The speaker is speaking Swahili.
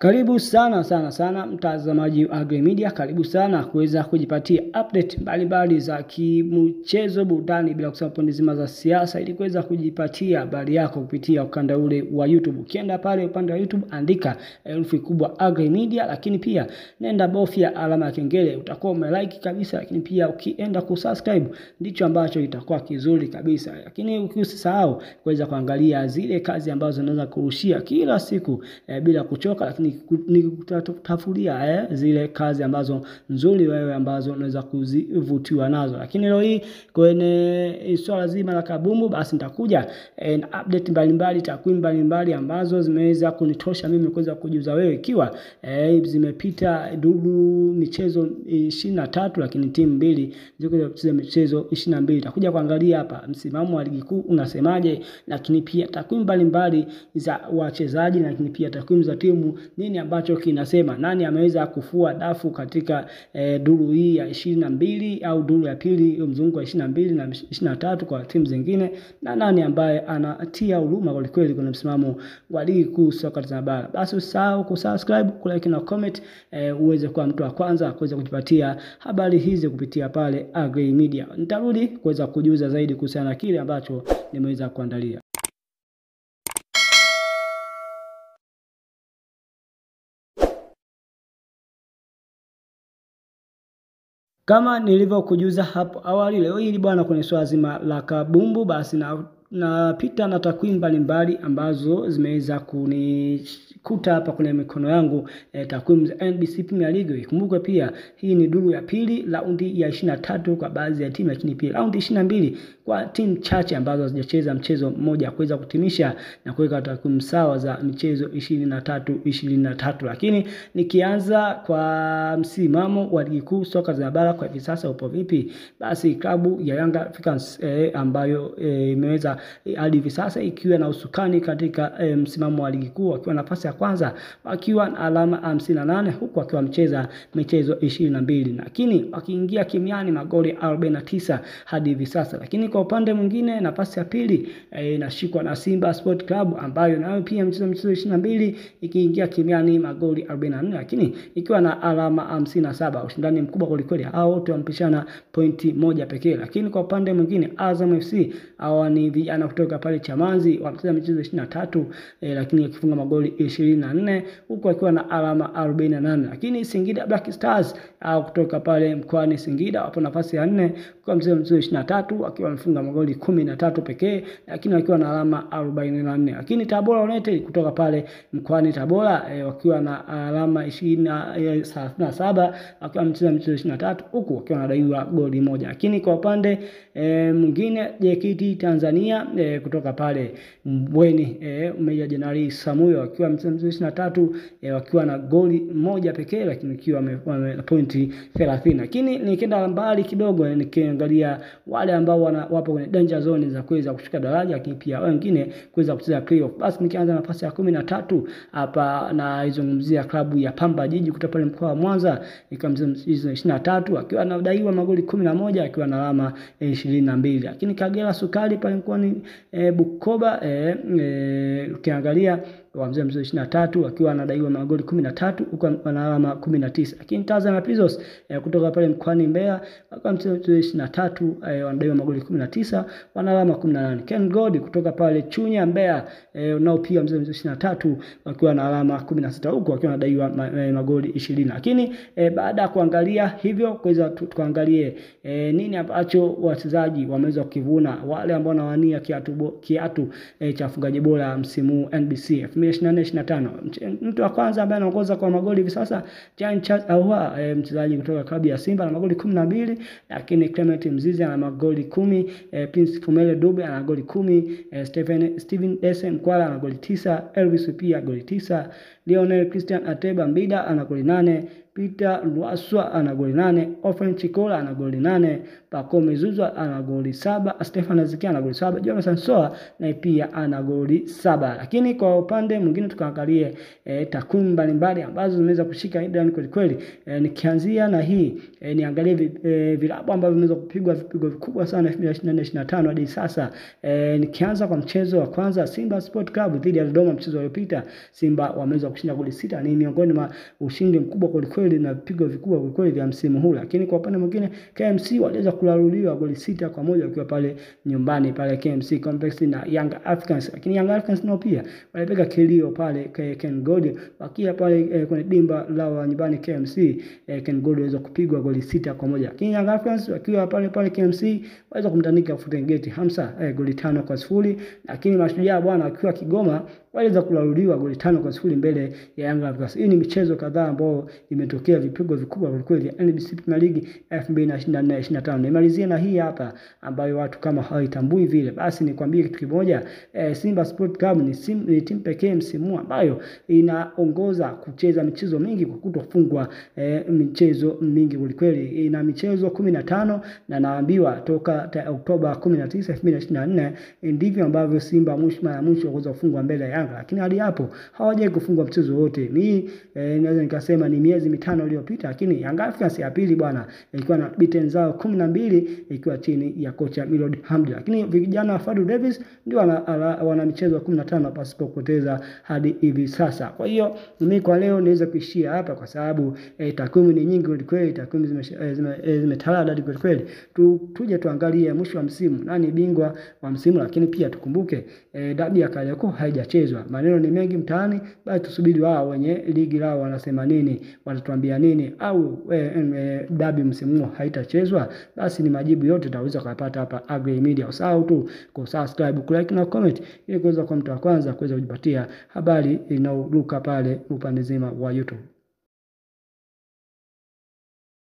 Karibu sana mtazamaji wa Agri Media, karibu sana kuweza kujipatia update mbalimbali za kimchezo, burudani, bila kusahau pande zima za siasa, ili kuweza kujipatia habari yako kupitia ukanda ule wa YouTube. Ukienda pale upande wa YouTube andika herufi kubwa Agri Media, lakini pia nenda bofya alama ya kengele, utakuwa umelike kabisa. Lakini pia ukienda kusubscribe ndicho ambacho itakuwa kizuri kabisa. Lakini usisahau kuweza kuangalia zile kazi ambazo unaweza kurushia kila siku bila kuchoka, lakini ni kutafutia zile kazi ambazo nzuri wewe ambazo unaweza kuzivutiwa nazo. Lakini leo hii kwenye swala zima la kabumbu, basi nitakuja update mbalimbali, takwimu mbalimbali ambazo zimeweza kunitosha mimi kuweza kujuza wewe, ikiwa zimepita duru michezo 23, lakini timu mbili ziko kucheza michezo 22. Nitakuja kuangalia hapa msimamo wa ligi kuu unasemaje, lakini pia takwimu mbalimbali za wachezaji, lakini pia takwimu za timu, nini ambacho kinasema nani ameweza kufua dafu katika duru hii ya 22 au duru ya pili, mzunguko wa 22 na 23 kwa timu zingine, na nani ambaye anatia huruma kwa kweli kwenye msimamo wa ligi kuu soka Tanzania bara. Basi usahau kusubscribe, kulike na comment uweze kuwa mtu wa kwanza kuweza kujipatia habari hizi kupitia pale Agri Media. Nitarudi kuweza kujuza zaidi kuhusiana na kile ambacho nimeweza kuandalia. Kama nilivyokujuza hapo awali, leo hii bwana kwenye swala zima la kabumbu, basi napita na takwimu mbalimbali ambazo zimeweza kunikuta hapa kwenye mikono yangu, takwimu za NBC Premier League. Ikumbuke pia hii ni duru ya pili, raundi ya 23 kwa baadhi ya timu, lakini pia raundi 22 kwa timu chache ambazo hazijacheza mchezo mmoja kuweza kutimisha na kuweka takwimu sawa za michezo 23. Lakini nikianza kwa msimamo wa ligi kuu soka za bara kwa hivi sasa upo vipi, basi klabu ya Young Africans ambayo imeweza hadi hivi sasa ikiwa na usukani katika msimamo wa ligi kuu, wakiwa nafasi ya kwanza wakiwa na alama 58, huku wakiwa mcheza michezo 22, lakini wakiingia kimiani magoli 49 hadi hivi sasa. Lakini kwa upande mwingine nafasi ya pili inashikwa na Simba Sport Club ambayo nayo pia mchezo 22 ikiingia kimiani magoli 44, lakini ikiwa na alama 57. Ushindani mkubwa kweli, hao wote wampishana pointi moja pekee. Lakini kwa upande mwingine Azam FC hawa ni vijana kutoka pale Chamazi, wanacheza michezo 23 lakini wakifunga magoli 24, huku wakiwa na alama 48. Lakini Singida Black Stars au kutoka pale mkoani Singida wapo nafasi ya 4 kwa michezo 23 wakiwa wamefunga magoli 13 pekee, lakini wakiwa na alama 44. Lakini Tabora United kutoka pale mkoani Tabora wakiwa na alama 37 wakiwa wamecheza michezo 23, huku wakiwa wanadaiwa goli moja. Lakini kwa upande mwingine JKT Tanzania kutoka pale Mbweni Meja Jenerali Samuyo wakiwa mchezo 23 wakiwa na goli moja pekee, lakini wakiwa na pointi 30. Lakini nikienda mbali kidogo nikiangalia wale ambao wapo kwenye danger zone za kuweza kushuka daraja, lakini pia wengine kuweza kucheza playoff, basi nikianza nafasi ya 13 hapa na izungumzia klabu ya Pamba Jiji kutoka pale mkoa wa Mwanza, ikiwa mchezo 23 akiwa anadaiwa magoli 11 akiwa na alama 22. Lakini Kagera Sukari pale mkoani Bukoba ukiangalia wamzee mchezo 23 akiwa anadaiwa magoli 13 huko ana alama 19. Lakini Tanzania Prisons kutoka pale mkoani Mbeya kwa mchezo 23 wanadaiwa magoli 19 wana alama 18. Ken Gold kutoka pale Chunya Mbeya nao pia mchezo 23 wakiwa na alama 16 huko wakiwa wanadaiwa magoli 20. Lakini baada ya kuangalia hivyo kuweza tuangalie nini ambacho wachezaji wameweza kukivuna, wale ambao wanawania kiatu cha ufungaji bora msimu NBC 2024-25. Mtu wa kwanza ambaye anaongoza kwa magoli hivi sasa Jean Charles Ahoua, mchezaji kutoka klabu ya Simba na magoli 12, lakini Clement Mzizi ana magoli 10, Prince Fumele Dube ana magoli 10, Steven Dese Mkwala ana magoli 9, Elvis pia goli 9, Lionel Christian Ateba Mbida ana goli 8, Peter Luaswa ana goli 8, Ofen Chikola ana goli 8, Pacome Zouzoua ana goli 7, Stefan Azikia ana goli 7, Jonathan Soa na pia ana goli 7. Lakini kwa upande mwingine tukaangalie takwimu mbalimbali ambazo zimeweza kushika headline kweli kweli. Nikianzia na hii niangalie vilabu ambavyo vimeweza kupigwa vipigo vikubwa sana 2024-2025 hadi sasa. Nikianza kwa mchezo wa kwanza, Simba Sport Club dhidi ya Dodoma, mchezo uliopita Simba wameweza kushinda goli 6. Ni miongoni mwa ushindi mkubwa kweli kweli na vipigo vikubwa kweli kweli vya msimu huu. Lakini kwa upande mwingine KMC waliweza kulaluliwa goli 6-1 wakiwa pale nyumbani pale KMC Complex na Young Africans. Lakini Young Africans nao pia walipiga kilio pale Ken Gold wakia pale kwenye dimba lao nyumbani KMC. Ken Gold waliweza kupigwa goli 6-1. Lakini Young Africans wakiwa pale KMC waliweza kumtandika Fountain Gate Hamsa goli 5-0. Lakini Mashujaa bwana wakiwa Kigoma waliweza kulaluliwa goli 5-0 mbele ya Young Africans. Hii ni michezo kadhaa ambayo imetokea vipigo vikubwa kwa kweli vya NBC Premier League 2024-2025. Nimalizie na hii hapa ambayo watu kama hawaitambui vile. Basi nikwambie kitu kimoja, Simba Sport Club ni timu pekee msimu ambayo inaongoza kucheza michezo mingi kwa kutofungwa michezo mingi kweli. Ina michezo 15 na naambiwa toka Oktoba 19, 2024 ndivyo ambavyo Simba mara mwisho kuweza kufungwa mbele ya Yanga. Lakini hadi hapo hawajawahi kufungwa mchezo wote. Ni naweza nikasema ni miezi 5 iliyopita. Lakini Young Africans ya pili bwana ilikuwa na beaten zao 12 ikiwa chini ya kocha Milord Hamdi. Lakini vijana wa Fadlu Davis ndio wana michezo 15 pasipo kupoteza hadi hivi sasa. Kwa hiyo mimi kwa leo niweza kuishia hapa kwa sababu takwimu ni nyingi kweli, takwimu zimetalada kweli. Tuje tuangalie mwisho wa msimu nani bingwa wa msimu. Lakini pia tukumbuke dabi ya Kariakoo haijachezwa. Maneno ni mengi mtaani, basi tusubiri wao wenye ligi lao wanasema nini, watatuambia nini, au dabi msimu haitachezwa. Basi ni majibu yote utaweza kupata hapa Agri Media. Usahau tu kusubscribe, kulike na comment ili kuweza kwa mtu wa kwanza kuweza kujipatia habari inayoruka pale upande zima wa YouTube.